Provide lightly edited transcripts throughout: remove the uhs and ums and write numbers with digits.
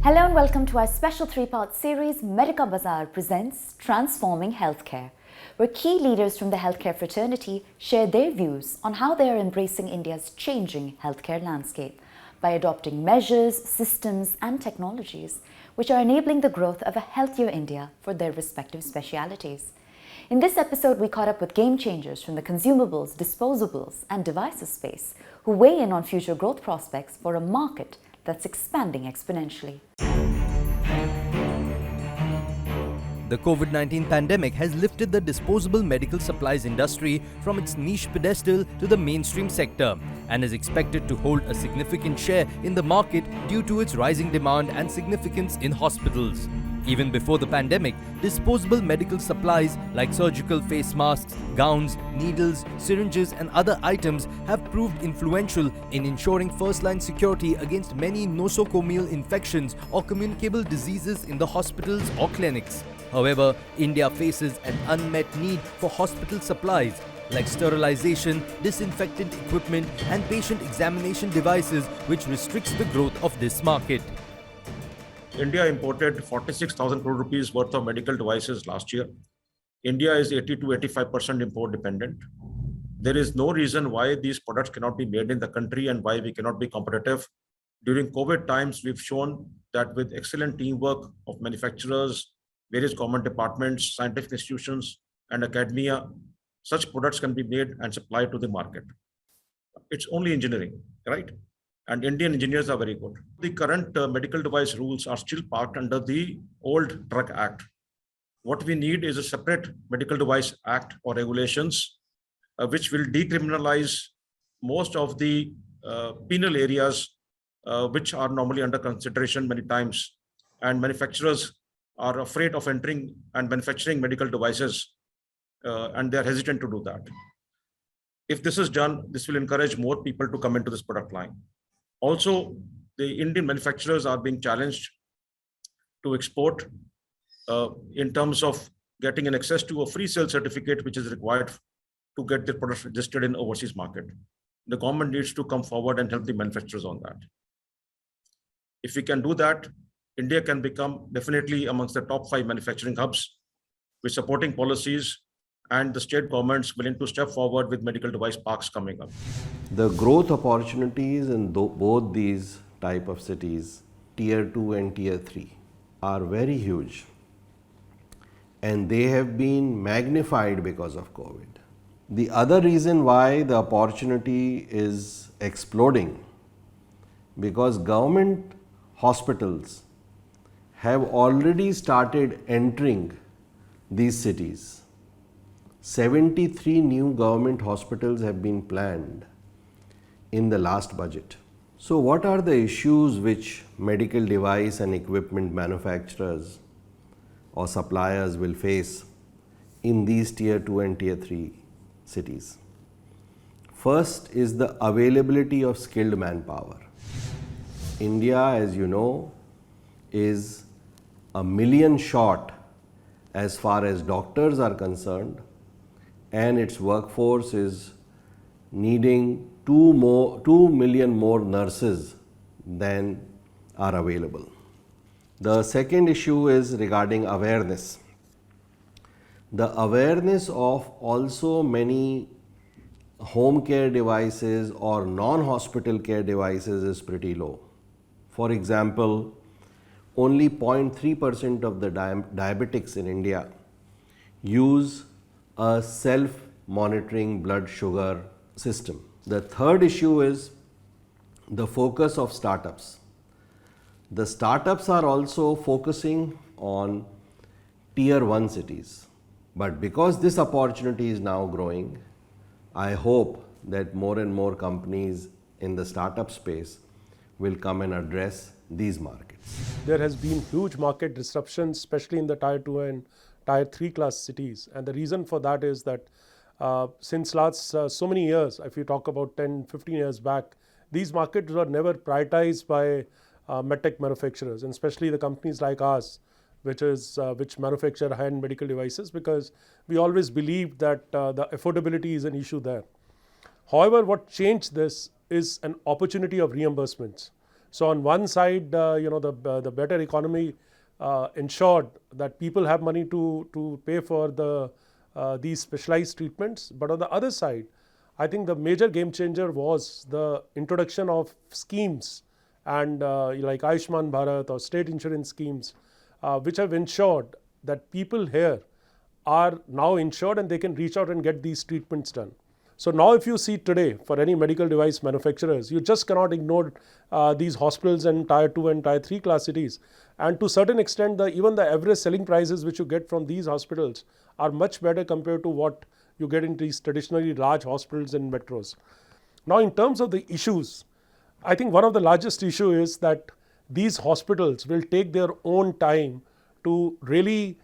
Hello and welcome to our special three-part series, Medikabazaar presents Transforming Healthcare, where key leaders from the healthcare fraternity share their views on how they are embracing India's changing healthcare landscape by adopting measures, systems and technologies which are enabling the growth of a healthier India for their respective specialities. In this episode, we caught up with game changers from the consumables, disposables and devices space who weigh in on future growth prospects for a market that's expanding exponentially. The COVID-19 pandemic has lifted the disposable medical supplies industry from its niche pedestal to the mainstream sector and is expected to hold a significant share in the market due to its rising demand and significance in hospitals. Even before the pandemic, disposable medical supplies like surgical face masks, gowns, needles, syringes and other items have proved influential in ensuring first-line security against many nosocomial infections or communicable diseases in the hospitals or clinics. However, India faces an unmet need for hospital supplies like sterilization, disinfectant equipment and patient examination devices, which restricts the growth of this market. India imported 46,000 crore rupees worth of medical devices last year. India is 80 to 85% import dependent. There is no reason why these products cannot be made in the country and why we cannot be competitive. During COVID times, we've shown that with excellent teamwork of manufacturers, various government departments, scientific institutions, and academia, such products can be made and supplied to the market. It's only engineering, right? And Indian engineers are very good. The current medical device rules are still parked under the old Drug Act. What we need is a separate medical device act or regulations, which will decriminalize most of the penal areas which are normally under consideration many times. And manufacturers are afraid of entering and manufacturing medical devices, and they're hesitant to do that. If this is done, this will encourage more people to come into this product line. Also, the Indian manufacturers are being challenged to export in terms of getting an access to a free sale certificate, which is required to get their products registered in overseas market. The government needs to come forward and help the manufacturers on that. If we can do that, India can become definitely amongst the top 5 manufacturing hubs with supporting policies and the state governments willing to step forward with medical device parks coming up. The growth opportunities in both these type of cities, tier 2 and tier 3, are very huge, and they have been magnified because of COVID. The other reason why the opportunity is exploding, because government hospitals have already started entering these cities. 73 new government hospitals have been planned in the last budget. So what are the issues which medical device and equipment manufacturers or suppliers will face in these tier 2 and tier 3 cities? First is the availability of skilled manpower. India, as you know, is a million short as far as doctors are concerned, and its workforce is needing 2 million more nurses than are available. The second issue is regarding awareness. The awareness of also many home care devices or non-hospital care devices is pretty low. For example, only 0.3% of the diabetics in India use a self-monitoring blood sugar system. The third issue is the focus of startups. The startups are also focusing on tier 1 cities. But because this opportunity is now growing, I hope that more and more companies in the startup space will come and address these markets. There has been huge market disruptions, especially in the tier 2 and tier 3 class cities. And the reason for that is that since last so many years, if you talk about 10, 15 years back, these markets were never prioritized by medtech manufacturers, and especially the companies like ours, which manufacture high-end medical devices, because we always believed that the affordability is an issue there. However, what changed this is an opportunity of reimbursements. So on one side, the better economy ensured that people have money to pay for these specialized treatments. But on the other side, I think the major game changer was the introduction of schemes and like Ayushman Bharat or state insurance schemes, which have ensured that people here are now insured and they can reach out and get these treatments done. So now if you see today for any medical device manufacturers, you just cannot ignore these hospitals in tier 2 and tier 3 class cities. And to a certain extent, even the average selling prices which you get from these hospitals are much better compared to what you get in these traditionally large hospitals in metros. Now in terms of the issues, I think one of the largest issue is that these hospitals will take their own time to really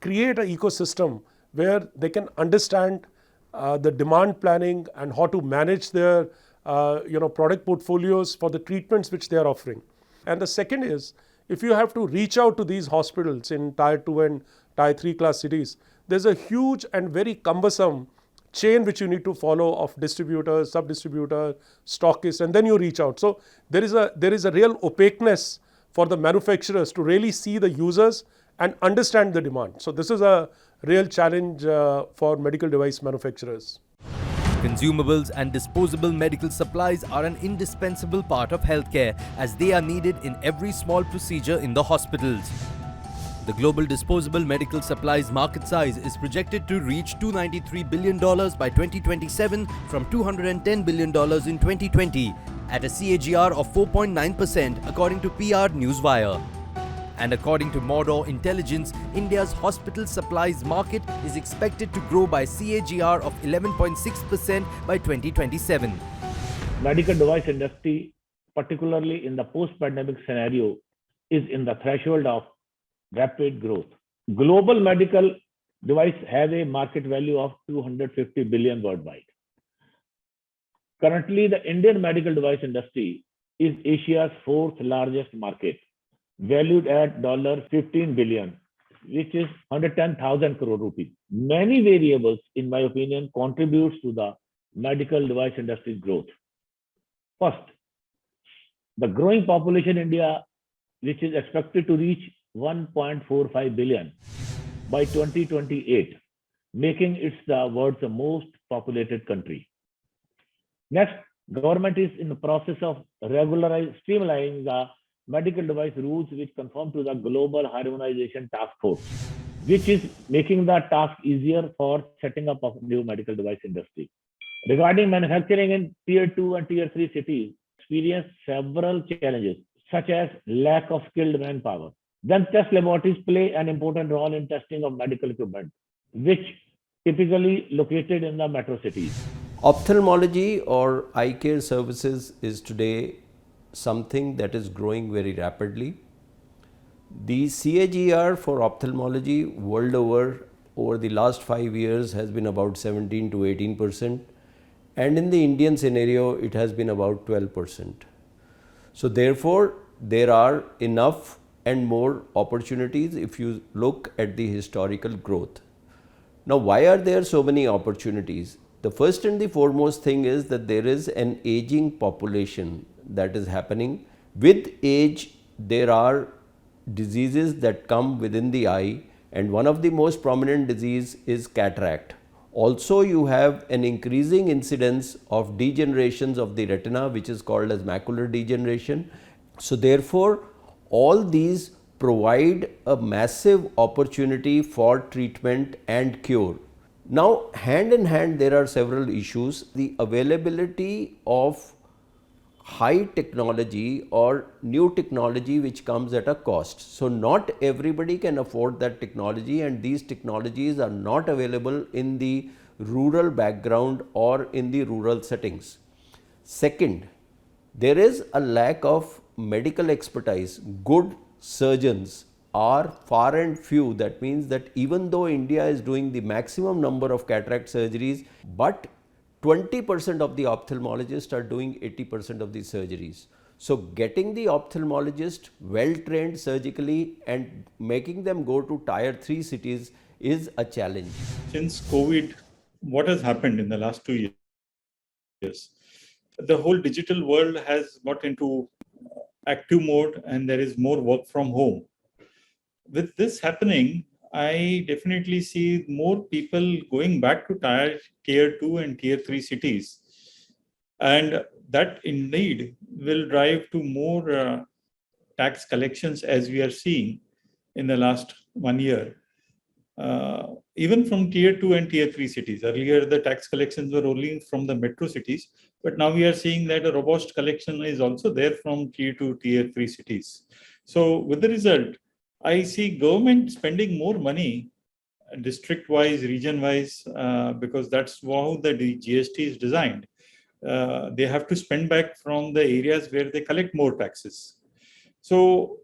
create an ecosystem where they can understand the demand planning and how to manage their product portfolios for the treatments which they are offering. And the second is, if you have to reach out to these hospitals in tier 2 and tier 3 class cities, there's a huge and very cumbersome chain which you need to follow of distributor, sub-distributor, stockist, and then you reach out. So there is a real opaqueness for the manufacturers to really see the users and understand the demand. So this is a real challenge for medical device manufacturers. Consumables and disposable medical supplies are an indispensable part of healthcare as they are needed in every small procedure in the hospitals. The global disposable medical supplies market size is projected to reach $293 billion by 2027 from $210 billion in 2020 at a CAGR of 4.9% according to PR Newswire. And according to Mordor Intelligence, India's hospital supplies market is expected to grow by CAGR of 11.6% by 2027. Medical device industry, particularly in the post-pandemic scenario, is in the threshold of rapid growth. Global medical device have a market value of 250 billion worldwide. Currently, the Indian medical device industry is Asia's fourth largest market, valued at $15 billion, which is 110,000 crore rupees. Many variables, in my opinion, contributes to the medical device industry's growth. First, the growing population in India, which is expected to reach 1.45 billion by 2028, making it the world's most populated country. Next, government is in the process of streamlining the medical device rules which conform to the Global Harmonization Task Force, which is making the task easier for setting up of new medical device industry. Regarding manufacturing in tier 2 and tier 3 cities, experience several challenges, such as lack of skilled manpower. Then test laboratories play an important role in testing of medical equipment, which typically located in the metro cities. Ophthalmology or eye care services is today something that is growing very rapidly. The CAGR for ophthalmology world over the last 5 years has been about 17 to 18%, and in the Indian scenario it has been about 12%. So therefore, there are enough and more opportunities if you look at the historical growth. Now, why are there so many opportunities? The first and the foremost thing is that there is an aging population that is happening. With age, there are diseases that come within the eye, and one of the most prominent disease is cataract. Also, you have an increasing incidence of degenerations of the retina, which is called as macular degeneration. So therefore, all these provide a massive opportunity for treatment and cure. Now, hand in hand, there are several issues. The availability of high technology or new technology which comes at a cost. So not everybody can afford that technology, and these technologies are not available in the rural background or in the rural settings. Second, there is a lack of medical expertise. Good surgeons are far and few. That means that even though India is doing the maximum number of cataract surgeries, but 20% of the ophthalmologists are doing 80% of the surgeries. So getting the ophthalmologist well trained surgically and making them go to tier 3 cities is a challenge. Since COVID, what has happened in the last 2 years? The whole digital world has got into active mode and there is more work from home. With this happening, I definitely see more people going back to tier 2 and tier 3 cities. And that indeed will drive to more tax collections as we are seeing in the last 1 year. Even from tier 2 and tier 3 cities. Earlier, the tax collections were only from the metro cities, but now we are seeing that a robust collection is also there from tier 2, tier 3 cities. So with the result, I see government spending more money district-wise, region-wise, because that's how the GST is designed. They have to spend back from the areas where they collect more taxes. So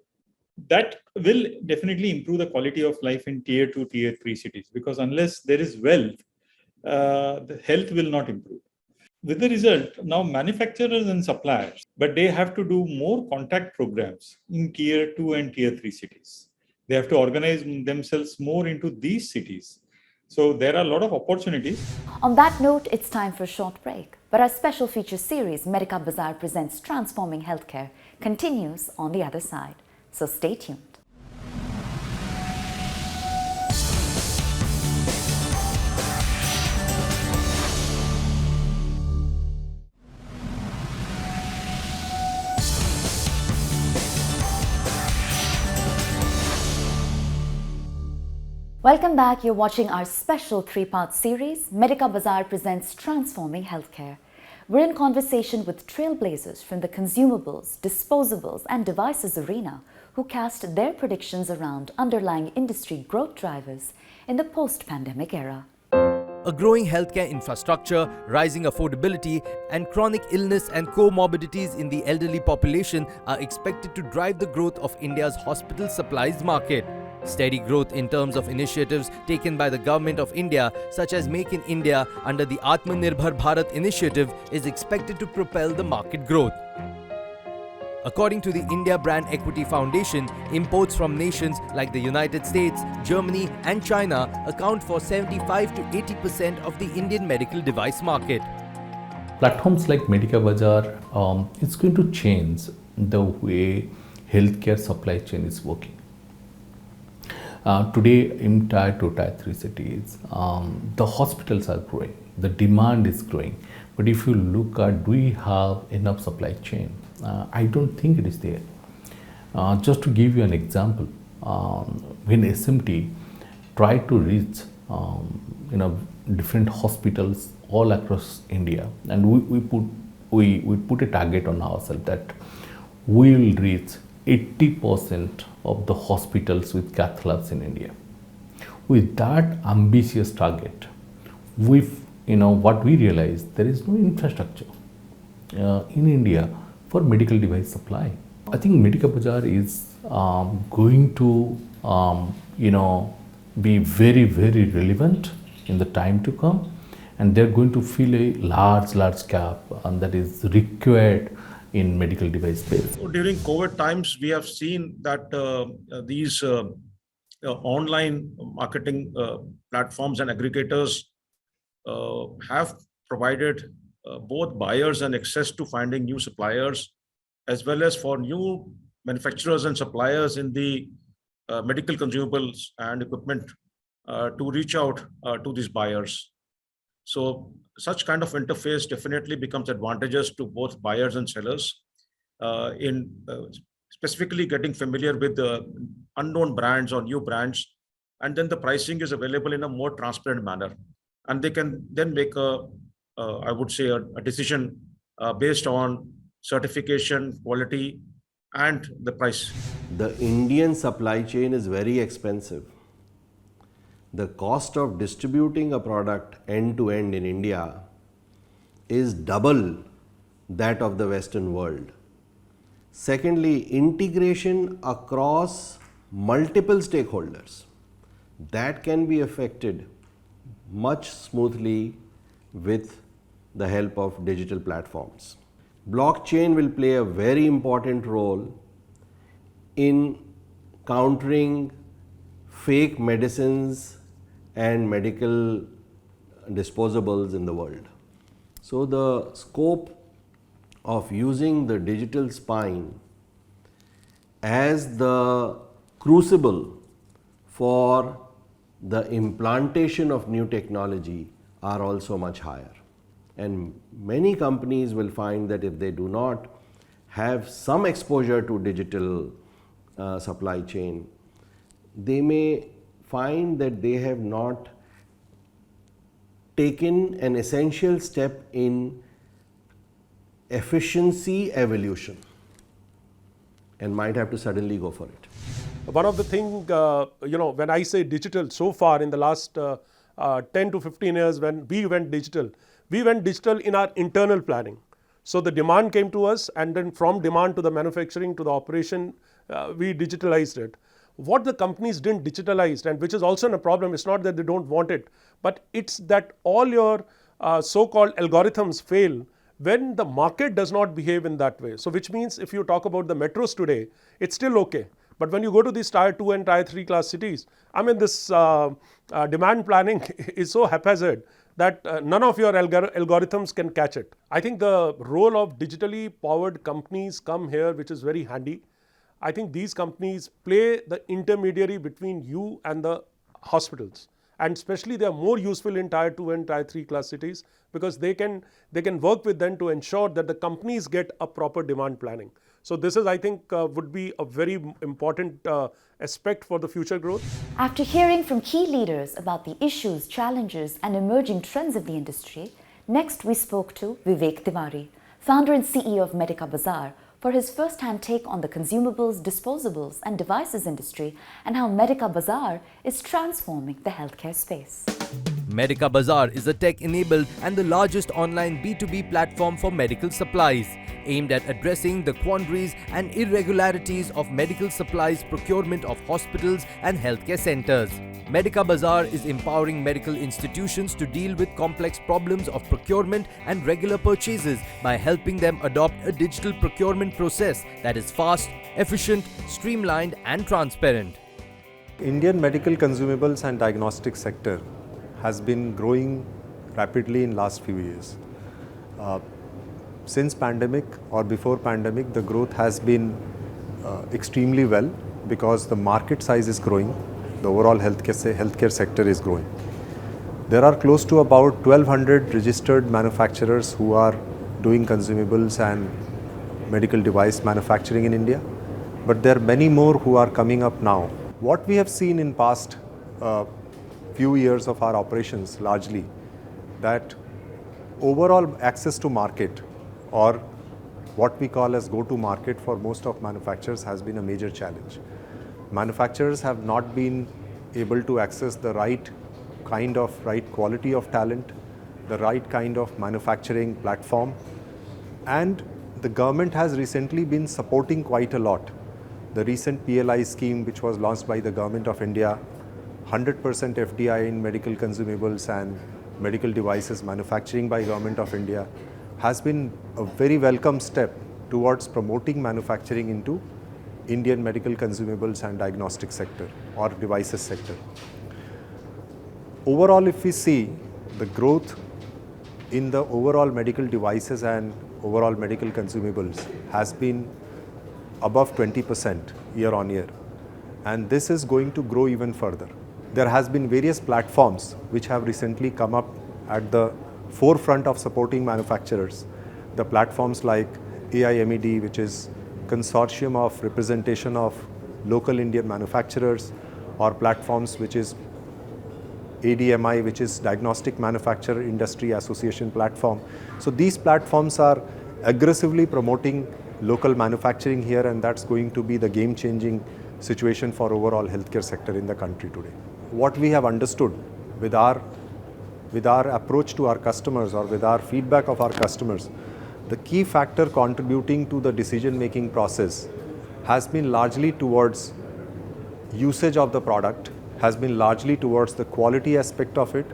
that will definitely improve the quality of life in tier 2, tier 3 cities, because unless there is wealth, the health will not improve. With the result, now manufacturers and suppliers, but they have to do more contact programs in tier 2 and tier 3 cities. They have to organize themselves more into these cities. So there are a lot of opportunities. On that note, it's time for a short break. But our special feature series, Medikabazaar presents Transforming Healthcare, continues on the other side. So stay tuned. Welcome back. You're watching our special three-part series, Medikabazaar presents Transforming Healthcare. We're in conversation with trailblazers from the consumables, disposables and devices arena who cast their predictions around underlying industry growth drivers in the post-pandemic era. A growing healthcare infrastructure, rising affordability, and chronic illness and comorbidities in the elderly population are expected to drive the growth of India's hospital supplies market. Steady growth in terms of initiatives taken by the Government of India, such as Make in India under the Atmanirbhar Bharat initiative, is expected to propel the market growth. According to the India Brand Equity Foundation, imports from nations like the United States, Germany and China account for 75 to 80% of the Indian medical device market. Platforms like Medikabazaar, it's going to change the way healthcare supply chain is working. Today in tier 2, tier 3 cities, the hospitals are growing, the demand is growing. But if you look at, do we have enough supply chain? I don't think it is there. Just to give you an example, when SMT tried to reach different hospitals all across India, and we put a target on ourselves that we will reach 80% of the hospitals with cath labs in India. With that ambitious target, what we realized, there is no infrastructure in India for medical device supply. I think Medikabazaar is going to be very, very relevant in the time to come, and they're going to fill a large gap that is required in medical device space. During COVID times, we have seen that these online marketing platforms and aggregators have provided both buyers and access to finding new suppliers, as well as for new manufacturers and suppliers in the medical consumables and equipment to reach out to these buyers. So such kind of interface definitely becomes advantageous to both buyers and sellers in specifically getting familiar with the unknown brands or new brands, and then the pricing is available in a more transparent manner, and they can then make I would say a decision based on certification, quality, and the price. The Indian supply chain is very expensive. The cost of distributing a product end to end in India is double that of the Western world. Secondly, integration across multiple stakeholders, that can be affected much smoothly with the help of digital platforms. Blockchain will play a very important role in countering fake medicines and medical disposables in the world. So the scope of using the digital spine as the crucible for the implantation of new technology are also much higher. And many companies will find that if they do not have some exposure to digital supply chain, they may find that they have not taken an essential step in efficiency evolution and might have to suddenly go for it. One of the things, when I say digital, so far in the last 10 to 15 years when we went digital in our internal planning. So the demand came to us, and then from demand to the manufacturing to the operation, we digitalized it. What the companies didn't digitalize, and which is also a problem, it's not that they don't want it, but it's that all your so-called algorithms fail when the market does not behave in that way. So which means if you talk about the metros today, it's still okay. But when you go to these tier 2 and tier 3 class cities, I mean, this demand planning is so haphazard that none of your algorithms can catch it. I think the role of digitally powered companies come here, which is very handy. I think these companies play the intermediary between you and the hospitals. And especially they are more useful in tier 2 and tier 3 class cities because they can work with them to ensure that the companies get a proper demand planning. So this is, I think, would be a very important aspect for the future growth. After hearing from key leaders about the issues, challenges and emerging trends of the industry, next we spoke to Vivek Tiwari, founder and CEO of Medikabazaar, for his first-hand take on the consumables, disposables and devices industry and how Medikabazaar is transforming the healthcare space. Medikabazaar is a tech-enabled and the largest online B2B platform for medical supplies, aimed at addressing the quandaries and irregularities of medical supplies procurement of hospitals and healthcare centers. Medikabazaar is empowering medical institutions to deal with complex problems of procurement and regular purchases by helping them adopt a digital procurement process that is fast, efficient, streamlined and transparent. Indian medical consumables and diagnostics sector has been growing rapidly in last few years. Since pandemic or before pandemic, the growth has been extremely well because the market size is growing, the overall healthcare sector is growing. There are close to about 1,200 registered manufacturers who are doing consumables and medical device manufacturing in India, but there are many more who are coming up now. What we have seen in past few years of our operations largely, that overall access to market or what we call as go-to market for most of manufacturers has been a major challenge. Manufacturers have not been able to access the right quality of talent, the right kind of manufacturing platform, and the government has recently been supporting quite a lot. The recent PLI scheme, which was launched by the Government of India, 100% FDI in medical consumables and medical devices manufacturing by Government of India, has been a very welcome step towards promoting manufacturing into Indian medical consumables and diagnostic sector or devices sector. Overall, if we see the growth in the overall medical devices and overall medical consumables has been above 20% year on year, and this is going to grow even further. There has been various platforms which have recently come up at the forefront of supporting manufacturers. The platforms like AIMED, which is consortium of representation of local Indian manufacturers, or platforms which is ADMI, which is Diagnostic Manufacturer Industry Association platform. So these platforms are aggressively promoting local manufacturing here, and that's going to be the game-changing situation for overall healthcare sector in the country today. What we have understood with our approach to our customers or with our feedback of our customers, the key factor contributing to the decision-making process has been largely towards usage of the product, has been largely towards the quality aspect of it,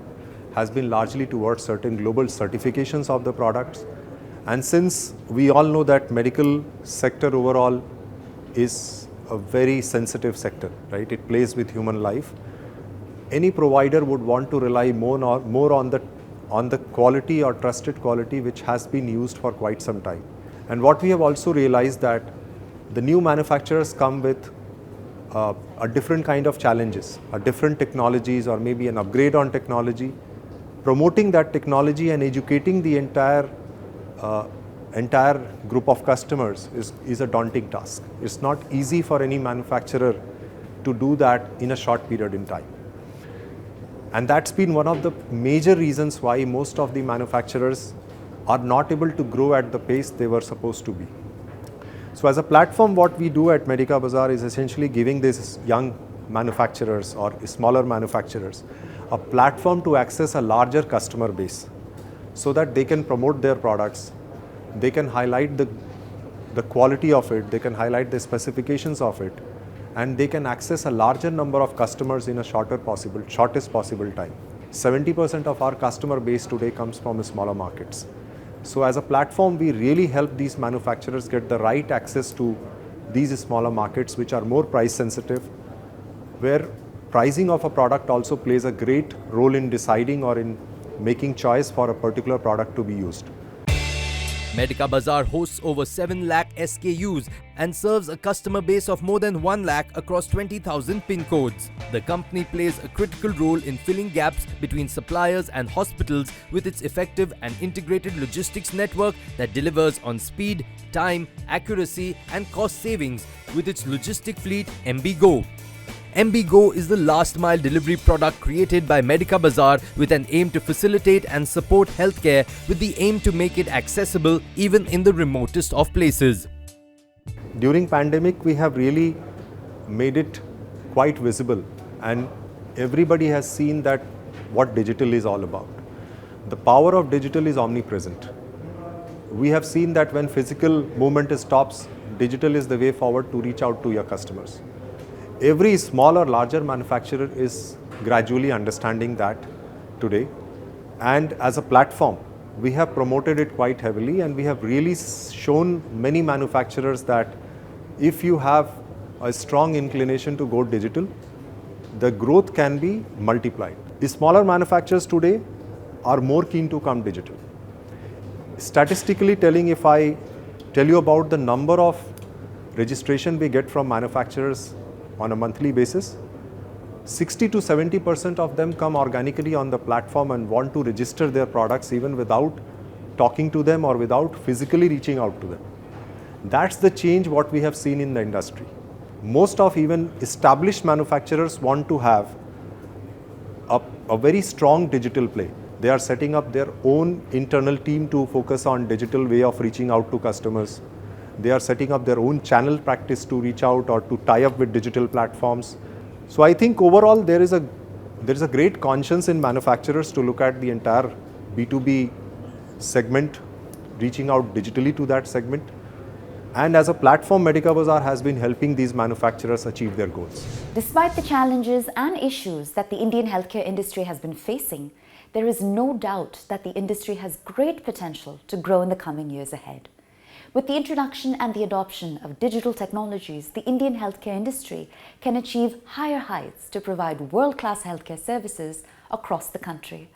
has been largely towards certain global certifications of the products. And since we all know that medical sector overall is a very sensitive sector, right? It plays with human life. Any provider would want to rely more on the quality or trusted quality which has been used for quite some time. And what we have also realized that the new manufacturers come with a different kind of challenges, a different technologies, or maybe an upgrade on technology. Promoting that technology and educating the entire group of customers is a daunting task. It's not easy for any manufacturer to do that in a short period in time. And that's been one of the major reasons why most of the manufacturers are not able to grow at the pace they were supposed to be. So as a platform, what we do at Medikabazaar is essentially giving these young manufacturers or smaller manufacturers a platform to access a larger customer base so that they can promote their products, they can highlight the quality of it, they can highlight the specifications of it, and they can access a larger number of customers in a shortest possible time. 70% of our customer base today comes from smaller markets. So as a platform, we really help these manufacturers get the right access to these smaller markets, which are more price sensitive, where pricing of a product also plays a great role in deciding or in making choice for a particular product to be used. Medikabazaar hosts over 7 lakh SKUs and serves a customer base of more than 1 lakh across 20,000 pin codes. The company plays a critical role in filling gaps between suppliers and hospitals with its effective and integrated logistics network that delivers on speed, time, accuracy and cost savings with its logistic fleet MB Go. MB Go is the last mile delivery product created by Medikabazaar with an aim to facilitate and support healthcare with the aim to make it accessible even in the remotest of places. During pandemic, we have really made it quite visible, and everybody has seen that what digital is all about. The power of digital is omnipresent. We have seen that when physical movement stops, digital is the way forward to reach out to your customers. Every small or larger manufacturer is gradually understanding that today, and as a platform we have promoted it quite heavily, and we have really shown many manufacturers that if you have a strong inclination to go digital, the growth can be multiplied. The smaller manufacturers today are more keen to come digital. Statistically telling, if I tell you about the number of registration we get from manufacturers on a monthly basis, 60 to 70% of them come organically on the platform and want to register their products even without talking to them or without physically reaching out to them. That's the change what we have seen in the industry. Most of even established manufacturers want to have a very strong digital play. They are setting up their own internal team to focus on digital way of reaching out to customers. They are setting up their own channel practice to reach out or to tie up with digital platforms. So I think overall there is a great conscience in manufacturers to look at the entire B2B segment, reaching out digitally to that segment. And as a platform, Medikabazaar has been helping these manufacturers achieve their goals. Despite the challenges and issues that the Indian healthcare industry has been facing, there is no doubt that the industry has great potential to grow in the coming years ahead. With the introduction and the adoption of digital technologies, the Indian healthcare industry can achieve higher heights to provide world-class healthcare services across the country.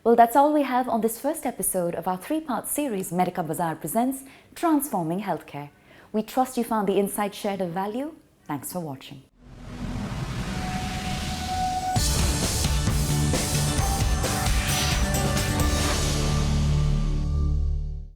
Well, that's all we have on this first episode of our 3-part series, Medikabazaar presents Transforming Healthcare. We trust you found the insight shared of value. Thanks for watching.